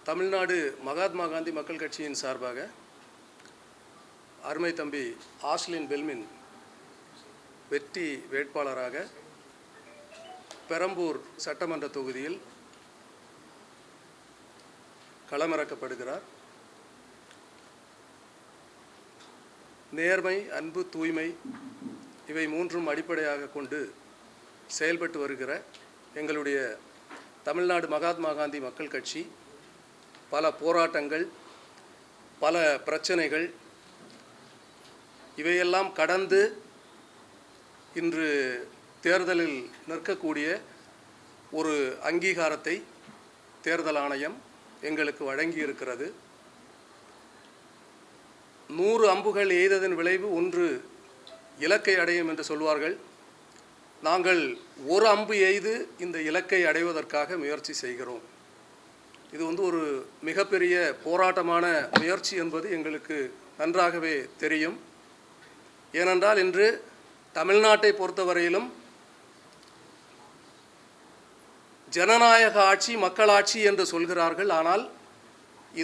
தமிழ்நாடு மகாத்மா காந்தி மக்கள் கட்சியின் சார்பாக அருமை தம்பி ஆஸ்லின் பெல்மின் வெற்றி வேட்பாளராக பெரம்பூர் சட்டமன்ற தொகுதியில் களமிறக்கப்படுகிறார். நேர்மை, அன்பு, தூய்மை இவை மூன்றும் அடிப்படையாக கொண்டு செயல்பட்டு வருகிற எங்களுடைய தமிழ்நாடு மகாத்மா காந்தி மக்கள் கட்சி பல போராட்டங்கள், பல பிரச்சனைகள் இவையெல்லாம் கடந்து இன்று தேர்தலில் நிற்கக்கூடிய ஒரு அங்கீகாரத்தை தேர்தல் ஆணையம் எங்களுக்கு வழங்கியிருக்கிறது. 100 அம்புகள் எய்ததன் விளைவு 1 இலக்கை அடையும் என்று சொல்வார்கள். நாங்கள் ஒரு அம்பு எய்து இந்த இலக்கை அடைவதற்காக முயற்சி செய்கிறோம். இது ஒரு மிகப்பெரிய போராட்டமான முயற்சி என்பது எங்களுக்கு நன்றாகவே தெரியும். ஏனென்றால் இன்று தமிழ்நாட்டை பொறுத்தவரையிலும் ஜனநாயக ஆட்சி, மக்களாட்சி என்று சொல்கிறார்கள். ஆனால்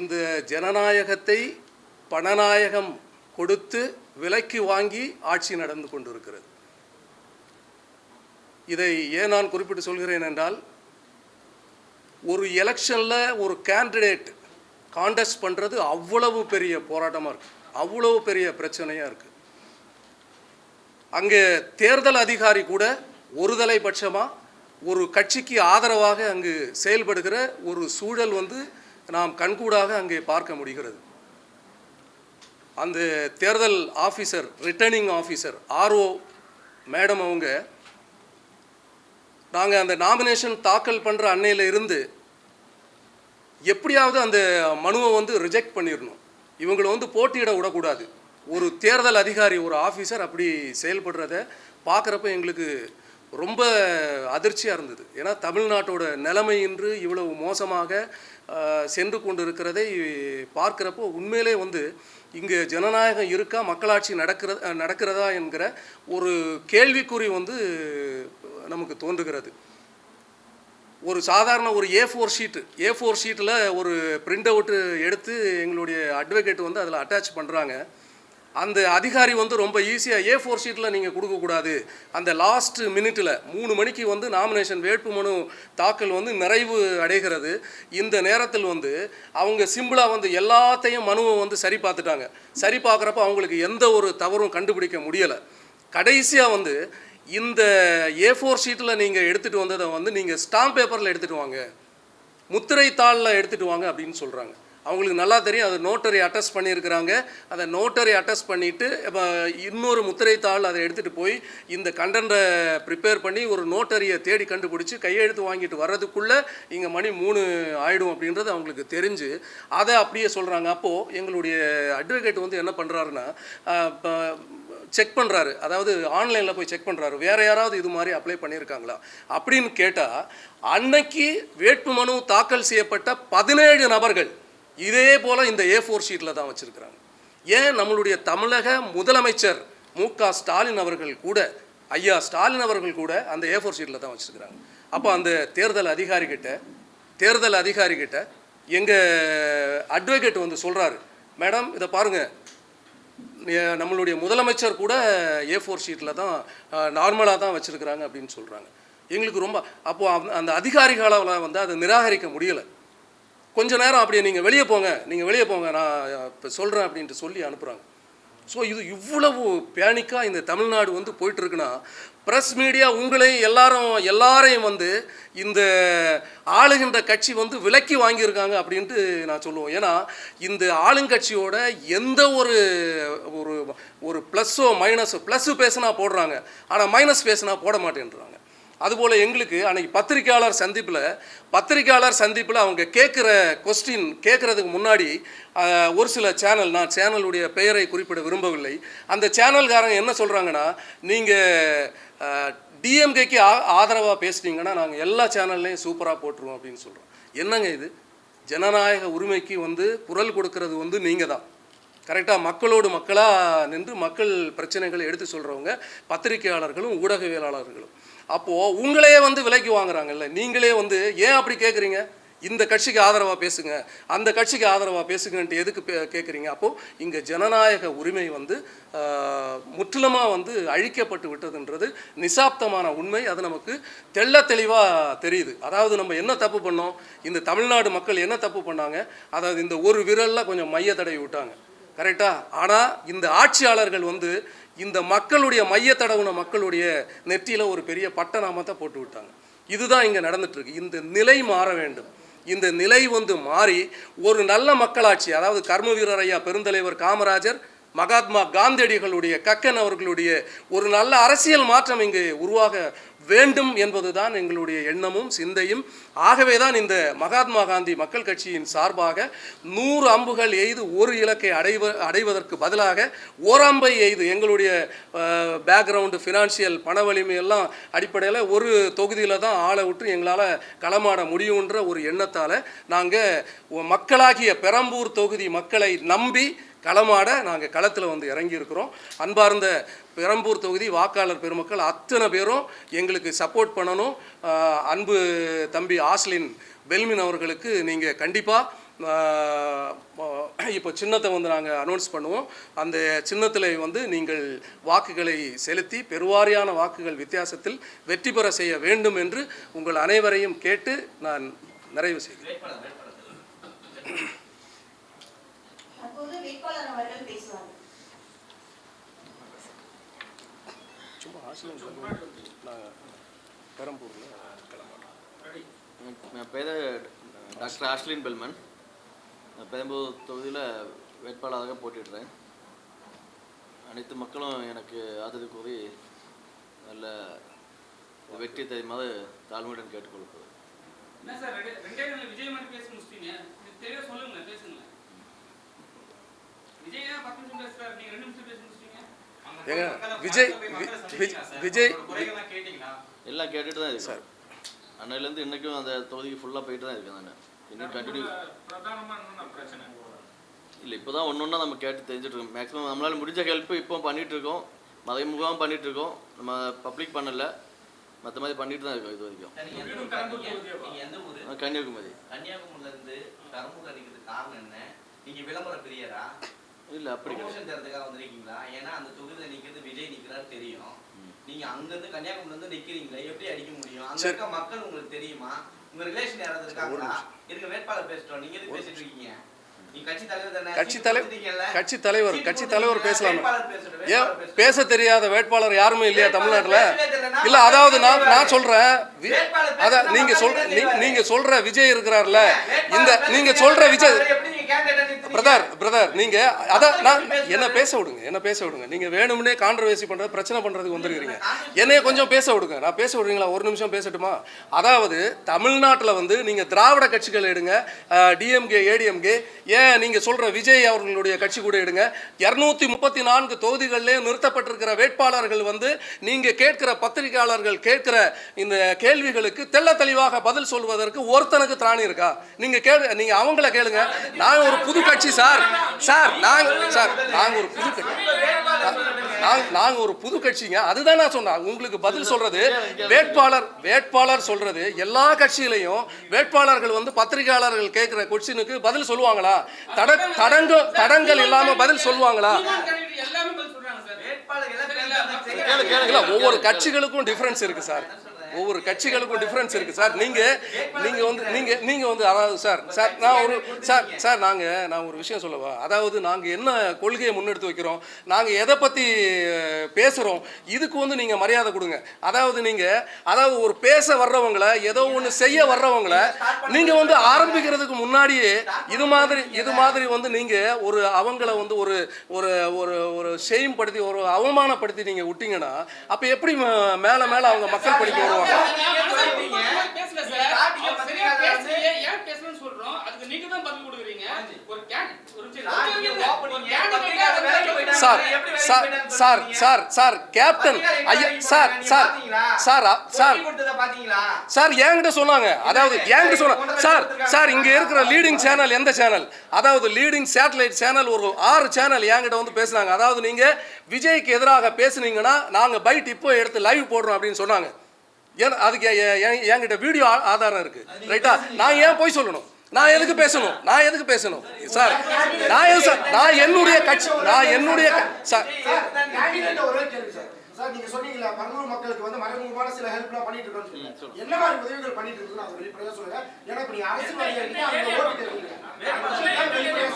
இந்த ஜனநாயகத்தை பணநாயகம் கொடுத்து விலைக்கு வாங்கி ஆட்சி நடந்து கொண்டிருக்கிறது. இதை ஏன் நான் குறிப்பிட்டு சொல்கிறேன் என்றால், ஒரு எலெக்ஷனில் ஒரு கேண்டிடேட் கான்டெஸ்ட் பண்ணுறது அவ்வளவு பெரிய போராட்டமாக இருக்குது, அவ்வளவு பெரிய பிரச்சனையாக இருக்குது. அங்கே தேர்தல் அதிகாரி கூட ஒருதலை பட்சமாக ஒரு கட்சிக்கு ஆதரவாக அங்கு செயல்படுகிற ஒரு சூழல் நாம் கண்கூடாக அங்கே பார்க்க முடிகிறது. அந்த தேர்தல் officer, returning officer RO madam அவங்க, நாங்கள் அந்த நாமினேஷன் தாக்கல் பண்ணுற அன்னையில் இருந்து எப்படியாவது அந்த மனுவை ரிஜெக்ட் பண்ணிடணும், இவங்களை போட்டியிட விடக்கூடாது. ஒரு தேர்தல் அதிகாரி, ஒரு ஆஃபீஸர் அப்படி செயல்படுறத பார்க்குறப்ப எங்களுக்கு ரொம்ப அதிர்ச்சியாக இருந்தது. ஏன்னா தமிழ்நாட்டோட நிலைமை இன்று இவ்வளவு மோசமாக சென்று கொண்டு இருக்கிறதை பார்க்குறப்போ உண்மையிலே இங்கே ஜனநாயகம் இருக்கா, மக்களாட்சி நடக்கிறதா என்கிற ஒரு கேள்விக்குறி நமக்கு தோன்றுகிறது. ஒரு சாதாரண ஒரு A4 ஷீட்டில் ஒரு பிரிண்ட் அவுட்டு எடுத்து எங்களுடைய அட்வொகேட் அதில் அட்டாச் பண்ணுறாங்க. அந்த அதிகாரி ரொம்ப ஈஸியாக A4 ஷீட்டில் நீங்கள் கொடுக்கக்கூடாது, அந்த லாஸ்ட் மினிட்டில் 3 மணிக்கு நாமினேஷன் வேட்புமனு தாக்கல் நிறைவு அடைகிறது. இந்த நேரத்தில் அவங்க சிம்பிளாக எல்லாத்தையும் மனுவை சரி பார்த்துட்டாங்க. சரி பார்க்குறப்ப அவங்களுக்கு எந்த ஒரு தவறும் கண்டுபிடிக்க முடியலை. கடைசியாக இந்த A4 ஷீட்டில் நீங்கள் எடுத்துகிட்டு வந்ததை நீங்கள் ஸ்டாம்ப் பேப்பரில் எடுத்துகிட்டு வாங்க, முத்திரை தாளில் எடுத்துகிட்டு வாங்க அப்படின்னு சொல்கிறாங்க. அவங்களுக்கு நல்லா தெரியும், அது நோட்டரி அட்டஸ்ட் பண்ணியிருக்கிறாங்க. அதை நோட்டரி அட்டஸ்ட் பண்ணிவிட்டு இன்னொரு முத்திரை தாள் அதை எடுத்துகிட்டு போய் இந்த கண்டென்ட்டை ப்ரிப்பேர் பண்ணி ஒரு நோட்டரியை தேடி கண்டுபிடிச்சி கையெழுத்து வாங்கிட்டு வர்றதுக்குள்ளே இங்கே மணி 3 ஆகிடும் அப்படின்றது அவங்களுக்கு தெரிஞ்சு அதை அப்படியே சொல்கிறாங்க. அப்போது எங்களுடைய அட்வொகேட் என்ன பண்ணுறாருன்னா, செக் பண்ணுறாரு, அதாவது ஆன்லைனில் போய் செக் பண்ணுறாரு, வேறு யாராவது இது மாதிரி அப்ளை பண்ணியிருக்காங்களா அப்படின்னு கேட்டால், அன்னைக்கு வேட்புமனு தாக்கல் செய்யப்பட்ட 17 நபர்கள் இதே போல் இந்த A4 ஷீட்டில் தான் வச்சுருக்கிறாங்க. ஏன் நம்மளுடைய தமிழக முதலமைச்சர் மு.க. ஸ்டாலின் அவர்கள் கூட, ஐயா ஸ்டாலின் அவர்கள் கூட அந்த A4 ஷீட்டில் தான் வச்சுருக்கிறாங்க. அப்போ அந்த தேர்தல் அதிகாரிகிட்ட எங்கள் அட்வொகேட் சொல்கிறாரு, மேடம் இதை பாருங்கள், நம்மளுடைய முதலமைச்சர் கூட A4 ஷீட்டில் தான் நார்மலாக தான் வச்சுருக்கிறாங்க அப்படின்னு சொல்கிறாங்க. எங்களுக்கு ரொம்ப அப்போது அந்த அதிகாரிகளால் அதை நிராகரிக்க முடியலை. கொஞ்ச நேரம் அப்படியே நீங்கள் வெளியே போங்க, நான் இப்போ சொல்கிறேன் அப்படின்ட்டு சொல்லி அனுப்புகிறாங்க. ஸோ இது இவ்வளவு பேனிக்காக இந்த தமிழ்நாடு போயிட்டுருக்குன்னா, ப்ரெஸ் மீடியா உங்களையும் எல்லாரையும் இந்த ஆளுகின்ற கட்சி விலக்கி வாங்கியிருக்காங்க அப்படின்ட்டு நான் சொல்லுவோம். ஏன்னா இந்த ஆளுங்கட்சியோட எந்த ஒரு ப்ளஸ்ஸோ மைனஸோ, ப்ளஸ்ஸு பேசுனா போடுறாங்க, ஆனால் மைனஸ் பேசுனா போட மாட்டேன்றாங்க. அதுபோல் எங்களுக்கு அன்றைக்கி பத்திரிக்கையாளர் சந்திப்பில் அவங்க கேட்குற கொஸ்டின் கேட்குறதுக்கு முன்னாடி ஒரு சில நான் சேனலுடைய பெயரை குறிப்பிட விரும்பவில்லை, அந்த சேனல்காரங்க என்ன சொல்கிறாங்கன்னா, நீங்கள் டிஎம்கேக்கு ஆதரவாக பேசுனீங்கன்னா நாங்கள் எல்லா சேனல்லையும் சூப்பராக போட்டுருவோம் அப்படின்னு சொல்கிறோம். என்னங்க இது? ஜனநாயக உரிமைக்கு குரல் கொடுக்கறது நீங்கள் தான். கரெக்டாக மக்களோடு மக்களாக நின்று மக்கள் பிரச்சனைகளை எடுத்து சொல்கிறவங்க பத்திரிகையாளர்களும் ஊடகவியலாளர்களும். அப்போது உங்களே விலைக்கு வாங்குறாங்கல்ல, நீங்களே ஏன் அப்படி கேட்குறீங்க? இந்த கட்சிக்கு ஆதரவாக பேசுங்க, அந்த கட்சிக்கு ஆதரவாக பேசுங்கன்ட்டு எதுக்கு கேட்குறீங்க? அப்போது இங்கே ஜனநாயக உரிமை வந்து முற்றிலுமாக வந்து அழிக்கப்பட்டு விட்டதுன்றது நிசாப்தமான உண்மை. அது நமக்கு தெள்ள தெளிவாக தெரியுது. அதாவது நம்ம என்ன தப்பு பண்ணோம், இந்த தமிழ்நாடு மக்கள் என்ன தப்பு பண்ணாங்க, அதாவது இந்த ஒரு விரலில் கொஞ்சம் மைய தடவி விட்டாங்க, கரெக்டாக. ஆனால் இந்த ஆட்சியாளர்கள் வந்து இந்த மக்களுடைய மைய தடவுன மக்களுடைய நெற்றியில் ஒரு பெரிய பட்டநாமத்தை போட்டு விட்டாங்க. இதுதான் இங்கே நடந்துட்டுருக்கு. இந்த நிலை மாற வேண்டும். இந்த நிலை வந்து மாறி ஒரு நல்ல மக்களாட்சி, அதாவது கர்ம வீரர் ஐயா பெருந்தலைவர் காமராஜர், மகாத்மா காந்தியடிகளுடைய, கக்கன் அவர்களுடைய ஒரு நல்ல அரசியல் மாற்றம் இங்கு உருவாக வேண்டும் என்பதுதான் எங்களுடைய எண்ணமும் சிந்தையும். ஆகவே தான் இந்த மகாத்மா காந்தி மக்கள் கட்சியின் சார்பாக 100 அம்புகள் எய்து ஒரு இலக்கை அடைவதற்கு பதிலாக ஓரம்பை எய்து எங்களுடைய பேக்ரவுண்டு ஃபினான்ஷியல் பண வலிமை எல்லாம் அடிப்படையில் ஒரு தொகுதியில் தான் ஆளை விட்டு எங்களால் களமாட முடியுன்ற ஒரு எண்ணத்தால் நாங்கள் மக்களாகிய பெரம்பூர் தொகுதி மக்களை நம்பி களமாட நாங்கள் களத்தில் வந்து இறங்கியிருக்கிறோம். அன்பார்ந்த பெரம்பூர் தொகுதி வாக்காளர் பெருமக்கள் அத்தனை பேரும் எங்களுக்கு சப்போர்ட் பண்ணணும். அன்பு தம்பி ஆஸ்லின் பெல்மின் அவர்களுக்கு நீங்கள் கண்டிப்பாக இப்போ சின்னத்தை வந்து நாங்கள் அனௌன்ஸ் பண்ணுவோம். அந்த சின்னத்தில் வந்து நீங்கள் வாக்குகளை செலுத்தி பெருவாரியான வாக்குகள் வித்தியாசத்தில் வெற்றி பெற செய்ய வேண்டும் என்று உங்கள் அனைவரையும் கேட்டு நான் நிறைவு செய்கிறேன். என் பேர் டாக்டர் ஆஷ்லின் பெல்மன். நான் பெரம்பூர் தொகுதியில் வேட்பாளராக போட்டிடுறேன். அனைத்து மக்களும் எனக்கு ஆதரவு கூறி நல்ல வெற்றி தெரியுமாறு தாழ்மையுடன் கேட்டுக்கொள்ளும். என்ன சார் ரெண்டே விஜய் மட்டும் பேச முடிச்சிட்டீங்க, தெளிவா சொல்லுங்களேன், பேசுங்களேன். விஜய் 10 நிமிஷம் பேசுறாரு, நீங்க 2 நிமிஷம் பேச முடிச்சிட்டீங்க. விஜய் எல்லாம் கேட்டுட்டு தான் இருக்கு சார். அன்னையிலேருந்து இன்னைக்கும் அந்த தொகுதிக்கு ஃபுல்லாக போயிட்டு தான் இருக்கேன். நான் இன்னும் கண்டினியூ பிரச்சனை இல்லை, இப்போ தான் ஒன்று ஒன்றா நம்ம கேட்டு தெரிஞ்சுட்டு இருக்கோம். மேக்ஸிமம் நம்மளால் முடிஞ்ச ஹெல்ப்பு இப்போ பண்ணிகிட்டு இருக்கோம், மறைமுகமாக பண்ணிகிட்டு இருக்கோம். நம்ம பப்ளிக் பண்ணலை, மற்ற மாதிரி பண்ணிட்டு தான் இருக்கோம் இது வரைக்கும். கன்னியாகுமரி. கன்னியாகுமரியிலேருந்து பெரம்பூர் அடிக்கிறதுக்கு காரணம் என்ன? நீங்கள் விளம்பர பிரியரா இல்லை அப்படி ப்ரமோஷன் தரதுக்காக வந்திருக்கீங்களா? ஏன்னா அந்த தொகுதியில் நிற்கிறது விஜய் நிற்கிறாரு தெரியும். நீங்கள் அங்கேருந்து கன்னியாகுமரியிலேருந்து நிற்கிறீங்களே, எப்படி அடிக்க முடியும்? அங்கே இருக்க மக்கள் உங்களுக்கு தெரியுமா? உங்கள் ரிலேஷன் யாராவது இருக்காங்களா? இருக்க வேட்பாளர் பேசிட்டோம், நீங்கள் எதுக்கு பேசிட்டு இருக்கீங்க? கட்சி தலைவர் பேசலாம். ஏன் பேச தெரியாத வேட்பாளர் யாருமே இல்லையா தமிழ்நாட்டில்? இல்ல, அதாவது நான் சொல்றேன், அதான் நீங்க சொல்ற விஜய் இருக்கிறார்ல, இந்த நீங்க சொல்ற விஜய் பிரதர் நீங்க அதான் என்ன பேச விடுங்க. நீங்க வேணும்னே கான்ட்ரவர்சி பண்றது, பிரச்சனை பண்றதுக்கு வந்துருக்கீங்க. என்னைய கொஞ்சம் பேச விடுங்க. நான் பேச விடுறீங்களா? ஒரு நிமிஷம் பேசட்டுமா? அதாவது தமிழ்நாட்டில் வந்து நீங்க திராவிட கட்சிகள் எடுங்க, டிஎம்கே ஏடிஎம்கே, ஏன் நீங்க சொல்ற விஜய் அவர்களுடைய கட்சி கூட எடுங்க. 234 தொகுதிகளிலே நிறுத்தப்பட்டிருக்கிற வேட்பாளர்கள் வந்து நீங்க கேட்கிற பத்திரிகையாளர்கள் கேட்கிற இந்த கேள்விகளுக்கு தெள்ள தெளிவாக பதில் சொல்வதற்கு ஒருத்தனுக்கு திராணி இருக்கா? நீங்க அவங்கள கேளுங்க. நாங்க ஒரு புது கட்சி நாங்க ஒரு புது கட்சிங்க. அதுதான் நான் சொன்னேன். உங்களுக்கு பதில் சொல்றது வேட்பாளர் சொல்றது. எல்லா கட்சியிலையும் வேட்பாளர்கள் வந்து பத்திரிகையாளர்கள் கேட்கிற கொஸ்டினுக்கு பதில் சொல்லுவாங்களா? தடங்கள் இல்லாம பதில் சொல்லுவாங்களா? ஒவ்வொரு கட்சிகளுக்கும் டிஃபரன்ஸ் இருக்கு சார். நீங்க வந்து அதாவது நான் ஒரு விஷயம் சொல்லவா? அதாவது நாங்க என்ன கொள்கையை முன்னெடுத்து வைக்கிறோம், நாங்க எதை பத்தி பேசுறோம், இதுக்கு வந்து நீங்க மரியாதை கொடுங்க. அதாவது ஒரு பேச வர்றவங்களை, ஏதோ ஒன்று செய்ய வர்றவங்களை நீங்க வந்து ஆரம்பிக்கிறதுக்கு முன்னாடியே இது மாதிரி வந்து நீங்க ஒரு அவங்கள வந்து ஒரு ஒரு ஒரு ஷெய்ம் படுத்தி, ஒரு அவமானப்படுத்தி நீங்க விட்டீங்கன்னா அப்ப எப்படி மேல அவங்க மக்கள் படிக்க வருவாங்க? சார் கேப்டன் ஐயா சார் என்கிட்ட சொன்னாங்க. அதாவது என்கிட்ட சொன்னாங்க சார் இங்க இருக்கிற லீடிங் சேனல் எந்த சேனல், அதாவது லீடிங் சேட்டலைட் சேனல் ஒரு 6 சேனல் என்கிட்ட வந்து பேசுனாங்க. அதாவது நீங்க விஜய்க்கு எதிராக பேசுனீங்கன்னா நாங்க பைட் இப்போ எடுத்து லைவ் போடுறோம் அப்படின்னு சொன்னாங்க. ஏன்னா அதுக்கு என்கிட்ட வீடியோ ஆதாரம் இருக்குது, ரைட்டா? நான் ஏன் போய் சொல்லணும்? நான் எதுக்கு பேசணும் சார்? நான் என்னுடைய கட்சி சார் சார் நீங்க சொன்னீங்கல பர்னூர் மக்களுக்கு வந்து மறைமுகமான சில ஹெல்ப்லாம் பண்ணிட்டு இருக்கோம்னு சொல்லுங்க. என்ன மாதிரி உதவிகள் பண்ணிட்டு இருக்குன்னு அது வெளிப்படையா சொல்லுங்க. ஏன்னா இப்ப நீங்க அரசியல்வாதியா இருக்கீங்க, அந்த ஓட்டு கேக்குறீங்க.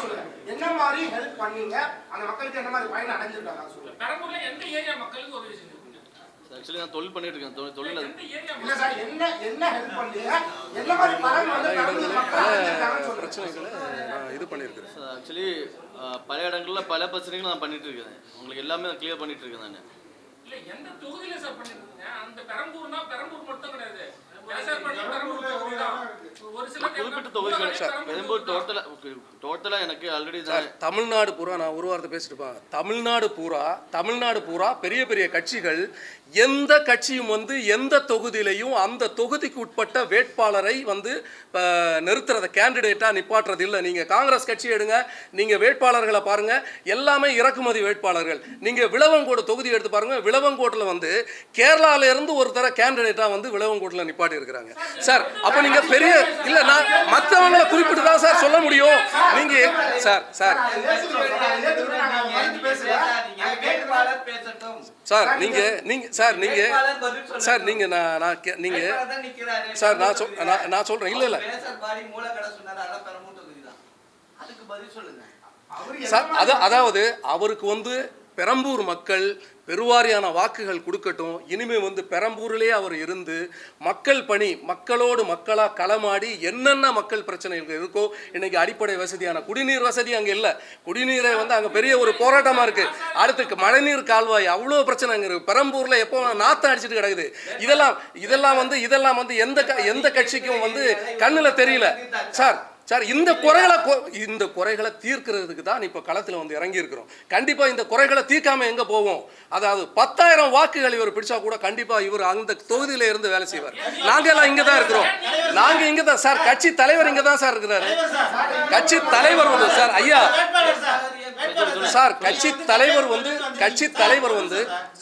சொல்லுங்க. என்ன மாதிரி ஹெல்ப் பண்ணீங்க? அந்த மக்களுக்கு என்ன மாதிரி பயன் அடைஞ்சிருக்காங்க சொல்லுங்க. பெரம்பூர்ல எந்த ஏரியா மக்களுக்கு உதவி செஞ்சீங்க? ஆக்சுவலி நான் தொழில் பண்ணிட்டு இருக்கேன். தொழில் இல்ல சார், என்ன ஹெல்ப் பண்ணீங்க? என்ன மாதிரி பலன் வந்து பெரம்பூர் மக்கள் அடைஞ்சிருக்காங்கன்னு சொல்லுங்க. பிரச்சனைகளை நான் இது பண்ணியிருக்கிறேன். ஆக்சுவலி பல இடங்களில் பல பிரச்சனைகள் நான் பண்ணிட்டு இருக்கேன். உங்களுக்கு எல்லாமே நான் கிளியர் பண்ணிட்டு இருக்கேன் நான். இல்ல எந்த தொகுதியில சார் பண்ணிருக்கீங்க? அந்த பெரம்பூர்னா பெரம்பூர் மட்டும் கிடையாது. சார் பண்ண பெரம்பூர் தொகுதி தான். ஒரு சில குறிப்பிட்ட தொகுதிகள் பெரம்பூர் டோட்டலா எனக்கு ஆல்ரெடி தமிழ்நாடு பூரா, நான் ஒரு வாரத்தை பேசிட்டுப்பேன், தமிழ்நாடு பூரா பெரிய பெரிய கட்சிகள் எந்த கட்சியும் வந்து எந்த தொகுதியிலையும் அந்த தொகுதிக்கு உட்பட்ட வேட்பாளரை வந்து நிறுத்துறத கேண்டிடேட்டாக நிப்பாட்டுறது இல்லை. நீங்கள் காங்கிரஸ் கட்சி எடுங்க, நீங்கள் வேட்பாளர்களை பாருங்கள், எல்லாமே இறக்குமதி வேட்பாளர்கள். நீங்கள் விளவங்கோடு தொகுதி எடுத்து பாருங்கள், விளவங்கோட்டில் வந்து கேரளாவிலேருந்து ஒருத்தர கேண்டிடேட்டாக வந்து விளவங்கோட்டில் நிப்பாட்டி இருக்கிறாங்க சார். அப்போ நீங்கள் பெரிய இல்லை, நான் மற்றவங்களை குறிப்பிட்டு தான் சார் சொல்ல முடியும். நீங்கள் சார் நான் சொல்றேன். இல்ல அதாவது அவருக்கு வந்து பெரம்பூர் மக்கள் பெருவாரியான வாக்குகள் கொடுக்கட்டும். இனிமே வந்து பெரம்பூரிலே அவர் இருந்து மக்கள் பணி, மக்களோடு மக்களாக களமாடி என்னென்ன மக்கள் பிரச்சனைகள் இருக்கோ, இன்னைக்கு அடிப்படை வசதியான குடிநீர் வசதி அங்கே இல்லை. குடிநீரை வந்து அங்கே பெரிய ஒரு போராட்டமாக இருக்குது. அடுத்து மழைநீர் கால்வாய் அவ்வளோ பிரச்சனை அங்கே இருக்குது. பெரம்பூரில் எப்போ நாற்றம் அடிச்சுட்டு கிடக்குது. இதெல்லாம் வந்து எந்த கட்சிக்கும் வந்து கண்ணில் தெரியல சார். இந்த குறைகளை தீர்க்கிறதுக்கு தான் இப்போ களத்தில் வந்து இறங்கி இருக்கிறோம். கண்டிப்பாக இந்த குறைகளை தீர்க்காம எங்கே போவோம்? அதாவது 10,000 வாக்குகள் இவர் பிடிச்சா கூட கண்டிப்பாக இவர் அந்த தொகுதியில இருந்து வேலை செய்வார். நாங்கள் எல்லாம் இங்கே தான் இருக்கிறோம். நாங்கள் இங்கே தான் சார். கட்சி தலைவர் இங்கே தான் சார் இருக்கிறாரு. கட்சி தலைவர் வந்து சார் ஐயா சார் கட்சி தலைவர் வந்து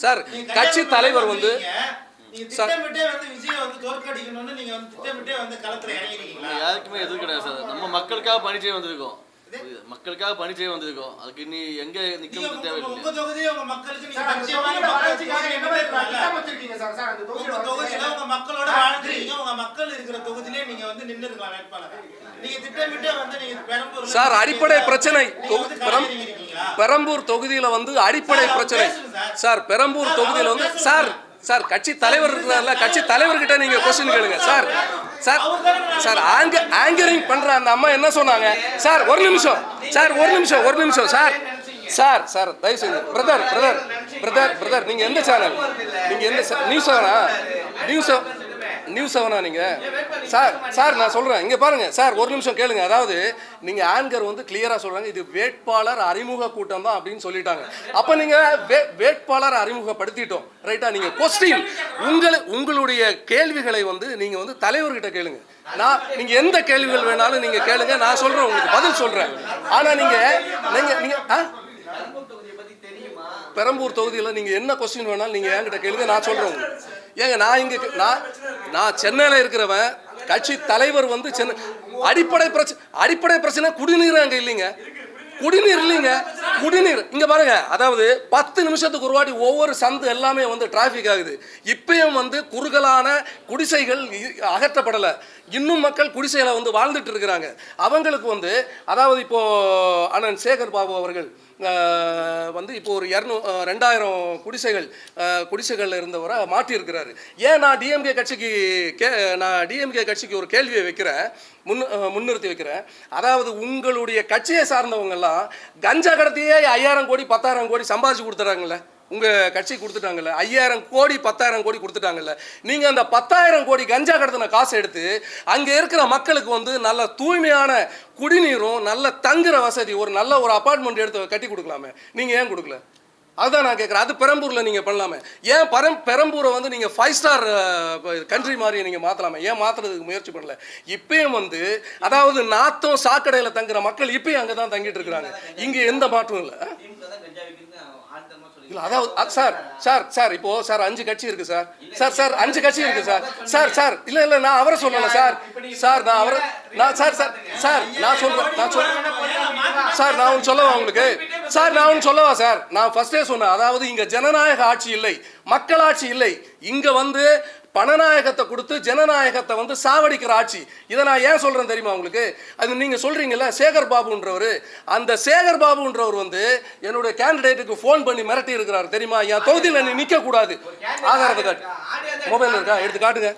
சார் கட்சி தலைவர் வந்து யாருக்குமே எதுவும் கிடையாது சார். நம்ம மக்களுக்காக பணி செய்ய வந்திருக்கோம். அதுக்கு நீ எங்க நிக்கிறது தேவையில்லை. சார் அடிப்படை பிரச்சனை பெரம்பூர் தொகுதியில வந்து அடிப்படை பிரச்சனை சார். பெரம்பூர் தொகுதியில வந்து சார் கட்சி தலைவர் இருக்கிறார்ல, கட்சி தலைவர்கிட்ட நீங்க கொஸ்டின் கேளுங்க சார். ஆங்கரிங் பண்ற அந்த அம்மா என்ன சொன்னாங்க சார்? ஒரு நிமிஷம் சார் தயவு செய்து பிரதர் நீங்க எந்த சேனல்? நீங்க எந்த நியூஸ் செவனா நீங்க? சார் நான் சொல்றேன், இங்க பாருங்க சார், ஒரு நிமிஷம் கேளுங்க. அதாவது நீங்க ஆங்கர் வந்து கிளியரா சொல்றாங்க, இது வேட்பாளர் அறிமுக கூட்டம் தான் அப்படின்னு சொல்லிட்டாங்க. அப்ப நீங்க வேட்பாளர் அறிமுகப்படுத்திட்டோம், ரைட்டா? நீங்க கொஸ்டின் உங்களுடைய கேள்விகளை வந்து நீங்க வந்து தலைவர்கிட்ட கேளுங்க. நீங்க எந்த கேள்விகள் வேணாலும் நீங்க கேளுங்க, நான் சொல்றேன், உங்களுக்கு பதில் சொல்றேன். ஆனா நீங்க பெரம்பூர் தொகுதியில் நீங்கள் என்ன கொஸ்டின் வேணாலும் நீங்கள் என்கிட்ட கேளுங்க, நான் சொல்கிறேன். ஏங்க நான் சென்னையில் இருக்கிறவன், கட்சி தலைவர் வந்து சென்னை. அடிப்படை பிரச்சனை குடிநீர் அங்கே இல்லைங்க. குடிநீர் இங்கே பாருங்க. அதாவது 10 நிமிஷத்துக்கு ஒரு வாட்டி ஒவ்வொரு சந்து எல்லாமே வந்து டிராஃபிக் ஆகுது. இப்பயும் வந்து குறுகலான குடிசைகள் அகற்றப்படலை. இன்னும் மக்கள் குடிசைகளை வந்து வாழ்ந்துட்டு இருக்கிறாங்க. அவங்களுக்கு வந்து அதாவது இப்போ அண்ணன் சேகர் பாபு அவர்கள் வந்து இப்போ ஒரு 2000 குடிசைகள் இருந்தவரை மாற்றியிருக்கிறாரு. ஏன் நான் டிஎம்கே கட்சிக்கு ஒரு கேள்வியை வைக்கிறேன், முன்னிறுத்தி வைக்கிறேன். அதாவது உங்களுடைய கட்சியை சார்ந்தவங்கெல்லாம் கஞ்சா கடத்தியே 5000 கோடி 10,000 கோடி சம்பாதிச்சு கொடுத்துறாங்கல்ல, உங்கள் கட்சி கொடுத்துட்டாங்கல்ல. 5000 கோடி 10,000 கோடி கொடுத்துட்டாங்கல்ல. நீங்கள் அந்த 10,000 கோடி கஞ்சா கடத்தின காசை எடுத்து அங்கே இருக்கிற மக்களுக்கு வந்து நல்ல தூய்மையான குடிநீரும் நல்ல தங்குற வசதி, ஒரு நல்ல ஒரு அப்பார்ட்மெண்ட் எடுத்து கட்டி கொடுக்கலாமே, நீங்கள் ஏன் கொடுக்கல? அதுதான் நான் கேட்குறேன். அது பெரம்பூரில் நீங்கள் பண்ணலாமே. ஏன் பெரம்பூரை வந்து நீங்கள் 5 ஸ்டார் கண்ட்ரி மாதிரி நீங்கள் மாற்றலாமே, ஏன் மாற்றுறதுக்கு முயற்சி பண்ணல? இப்பயும் வந்து அதாவது நாத்தம் சாக்கடையில் தங்குற மக்கள் இப்பயும் அங்கே தான் தங்கிட்டு இருக்கிறாங்க. இங்கே எந்த மாற்றமும் இல்லை. இல்லை அதாவது சார் இப்போ சார் 5 கட்சி இருக்கு சார் 5 கட்சி இருக்கு சார் இல்லை நான் அவரை சொல்லலை சார் நான் அவரை நான் ஒன்று சொல்லவா உங்களுக்கு நான் ஒன்று சொல்லவா நான் ஃபர்ஸ்டே சொன்னேன். அதாவது இங்க ஜனநாயக ஆட்சி இல்லை, மக்களாட்சி இல்லை. இங்க வந்து பணநாயகத்தை கொடுத்து ஜனநாயகத்தை வந்து சாவடிக்கிற ஆட்சி. இதை நான் ஏன் சொல்றேன் தெரியுமா உங்களுக்கு? அது நீங்க சொல்றீங்கல்ல சேகர் பாபுன்றவர், அந்த சேகர் பாபுன்றவர் வந்து என்னுடைய கேண்டிடேட்டுக்கு ஃபோன் பண்ணி மிரட்டி இருக்கிறார் தெரியுமா? என் தொகுதியில் நீ நிக்க கூடாது. ஆதாரத்தை காட்டு, மொபைல் இருக்கா, எடுத்து காட்டுங்க.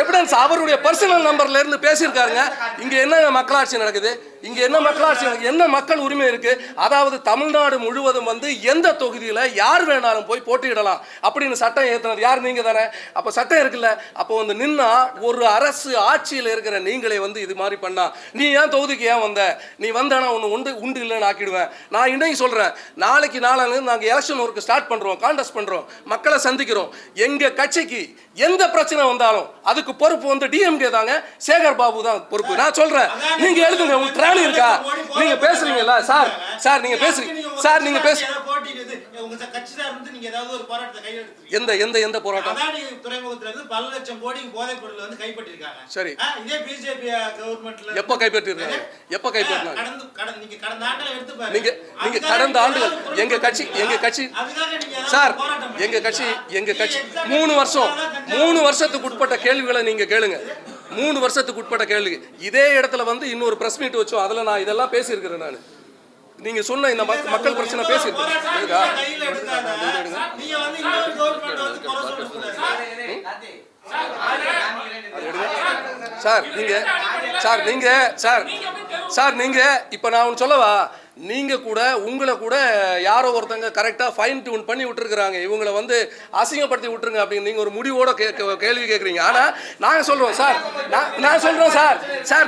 எவிடன்ஸ் அவருடைய பர்சனல் நம்பர்ல இருந்து பேசியிருக்காருங்க. இங்க என்ன மக்களாட்சி நடக்குது? இங்க என்ன மக்களாட்சி நடக்குது? என்ன மக்கள் உரிமை இருக்கு? அதாவது தமிழ்நாடு முழுவதும் வந்து எந்த தொகுதியில யார் வேணாலும் போய் போட்டியிடலாம் அப்படின்னு சட்டம் ஏற்றினது யார்? நீங்க தானே. அப்ப சட்டம் இருக்குல்ல, அப்போ வந்து நின்னா ஒரு அரசு ஆட்சியில் இருக்கிற நீங்களே வந்து இது மாதிரி பண்ணா நீ ஏன் தொகுதிக்கு ஏன் வந்த? நீ வந்தானா ஒன்று உண்டு இல்லைன்னு ஆக்கிடுவேன். நான் இன்னைக்கு சொல்றேன், நாளைக்கு நாளானது நாங்கள் எலெக்ஷன் ஒர்க் ஸ்டார்ட் பண்றோம், கான்டெஸ்ட் பண்றோம், மக்களை சந்திக்கிறோம். எங்க கட்சிக்கு எந்த பிரச்சனை வந்தாலும் அதுக்கு பொறுப்பு வந்து டிஎம்கே தாங்க, சேகர் பாபு தான் பொறுப்பு. நான் சொல்றேன், நீங்க எழுதுங்க. உங்க ட்ராலி இருக்கா? நீங்க பேசுறீங்கல்ல சார் நீங்க பேசுறீங்க நீங்க பேச உங்க கட்சி சார்ந்து நீங்க ஏதாவது ஒரு போராட்டத்தை கையெழுத்து எந்த போராட்டம்? அதானி துறைமுகத்துல இருந்து பல லட்சம் கோடி போதைப் பொருள் வந்து கைப்பற்றிருக்காங்க. சரி, இதே பிஜேபி கவர்மெண்ட்ல எப்ப கைப்பற்றிருக்காங்க? நீங்க கடந்த ஆண்டுல எடுத்து பாருங்க. நீங்க கடந்த ஆண்டுகள் எங்க கட்சி சார் எங்க கட்சி 3 வருஷத்துக்கு உட்பட்ட கேள்விகளை நீங்க கேளுங்க. 3 வருஷத்துக்கு உட்பட்ட கேள்வி. இதே இடத்துல வந்து இன்னொரு பிரஸ் மீட் வச்சோம், அதுல நான் இதெல்லாம் பேசியிருக்கிறேன். நான் நீங்க சொன்ன இந்த மக்கள் பிரச்சனை பேசியிருக்கேன். சார் நீங்க இப்ப நான் ஒன்று சொல்லவா? நீங்க கூட உங்களை கூட யாரோ ஒருத்தங்க கரெக்டா ஃபைன் டியூன் பண்ணி விட்டுருக்காங்க, இவங்களை வந்து அசிங்கப்படுத்தி விட்டுருங்க அப்படின்னு நீங்க ஒரு முடிவோட கேள்வி கேட்குறீங்க. ஆனா நாங்க சொல்றோம்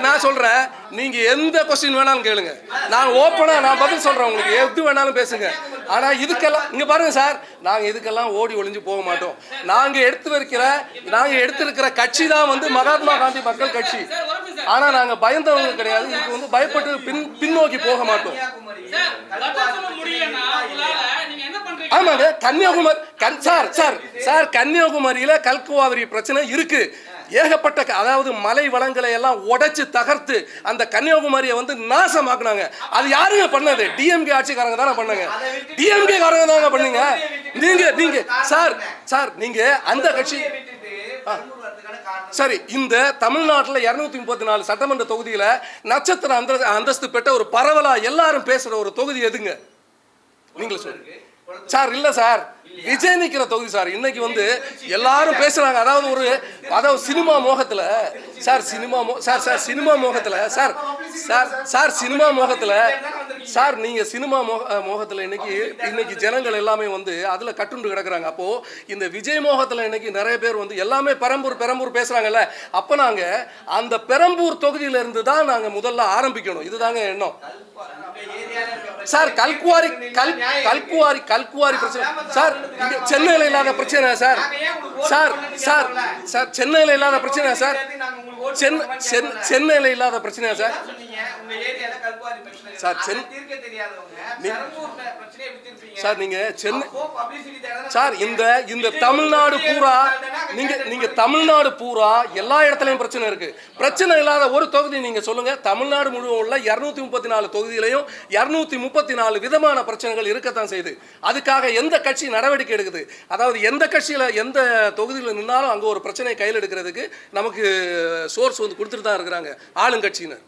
நான் சொல்றேன் நீங்க எந்த கொஸ்டின் வேணாலும் கேளுங்க, நான் ஓப்பனா நான் பதில் சொல்றேன். உங்களுக்கு எது வேணாலும் பேசுங்க. ஆனா இதுக்கெல்லாம் இங்க பாருங்க சார், நாங்க இதுக்கெல்லாம் ஓடி ஒளிஞ்சு போக மாட்டோம். நாங்க எடுத்திருக்கிற கட்சி தான் வந்து மகாத்மா காந்தி மக்கள் கட்சி. ஆனா நாங்க பயந்தவங்க கிடையாது. இதுக்கு வந்து பயப்பட்டு பின்னோக்கி போக மாட்டோம். ஆமாங்க, கன்னியாகுமரியில கல்குவாரி பிரச்சனை இருக்கு. ஏகப்பட்ட அதாவது மலை வளங்களை எல்லாம் உடைச்சு தகர்த்து அந்த கன்னியாகுமரியை வந்து நாசமாக்குனாங்க. அது யாருங்க பண்ணது? டிஎம்கே ஆட்சிக்காரங்க தானே பண்ணாங்க. டிஎம்கே காரங்க தானே பண்ணீங்க. நீங்க சார் நீங்க அந்த கட்சி சரி. இந்த தமிழ்நாட்டில் 234 சட்டமன்ற தொகுதியில நட்சத்திர அந்தஸ்து பெற்ற ஒரு பரவலா எல்லாரும் பேசுற ஒரு தொகுதி எதுங்க? நீங்களே சொல்லுங்க சார். இல்ல சார், விஜய் நிக்கிற தொகுதி சார். இன்னைக்கு வந்து எல்லாரும் பேசுறாங்க. அதாவது சினிமா மோகத்துல நீங்க சினிமா மோகத்துல இன்னைக்கு ஜனங்கள் எல்லாமே வந்து அதுல கட்டுண்டு கிடக்குறாங்க. அப்போ இந்த விஜய் மோகத்துல இன்னைக்கு நிறைய பேர் வந்து எல்லாமே பெரம்பூர் பேசுறாங்கல்ல. அப்ப நாங்க அந்த பெரம்பூர் தொகுதியில இருந்து தான் நாங்க முதல்ல ஆரம்பிக்கணும். இதுதாங்க எண்ணம் சார். கல்குவாரி பிரச்சனை சார். சென்னையில் இல்லாத பிரச்சனை சார். சென்னையில் இல்லாத பிரச்சனை சார். சென்னையில் இல்லாத பிரச்சனை சார். சார் நீங்க சென்னை சார் இந்த தமிழ்நாடு பூரா நீங்க தமிழ்நாடு பூரா எல்லா இடத்துலயும் பிரச்சனை இருக்கு. பிரச்சனை இல்லாத ஒரு தொகுதி நீங்க சொல்லுங்க. தமிழ்நாடு முழுவதும் உள்ள 234 தொகுதியிலையும் 234 விதமான பிரச்சனைகள் இருக்கத்தான் செய்யுது. அதுக்காக எந்த கட்சி நடவடிக்கை எடுக்குது? அதாவது எந்த கட்சியில எந்த தொகுதியில் நின்னாலும் அங்க ஒரு பிரச்சனை கையில் எடுக்கிறதுக்கு நமக்கு சோர்ஸ் வந்து கொடுத்துட்டு தான் இருக்கிறாங்க ஆளுங்கட்சியினர்.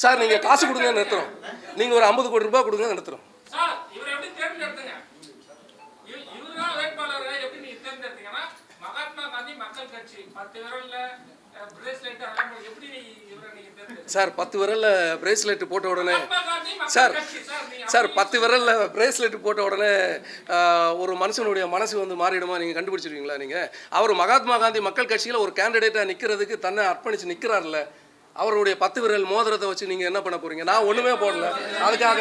சார் நீங்க காசு கொடுங்க நிறுத்துறோம். நீங்க ஒரு 50 கோடி ரூபாய் கொடுங்க நிறுத்துறோம். சார் 10 விரல்ல பிரேஸ்லெட் போட்ட உடனே சார் 10 விரல்ல பிரேஸ்லெட் போட்ட உடனே ஒரு மனுஷனுடைய மனசு வந்து மாறிடுமா? நீங்க கண்டுபிடிச்சிருக்கீங்களா? நீங்க அவர் மகாத்மா காந்தி மக்கள் கட்சியில ஒரு கேண்டிடேட்டா நிக்கிறதுக்கு தன்னை அர்ப்பணிச்சு நிக்கிறார்ல, அவருடைய 10 விரல் மோதிரத்தை வச்சு நீங்க என்ன பண்ண போறீங்க? நான் ஒண்ணுமே போடல. அதுக்காக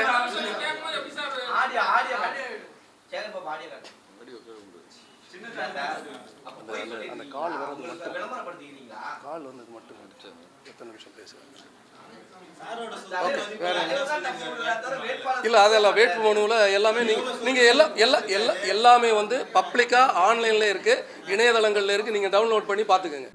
அந்த கால் வந்தது மட்டும் எத்தனை நிமிஷம் பேசுகிறேன்? சாரோட இல்லை அதெல்லாம் வேட்புமனுவில் எல்லாமே நீங்கள் எல்லாமே வந்து பப்ளிக்காக ஆன்லைனில் இருக்குது, இணையதளங்களில் இருக்குது, நீங்கள் டவுன்லோட் பண்ணி பார்த்துக்கோங்க.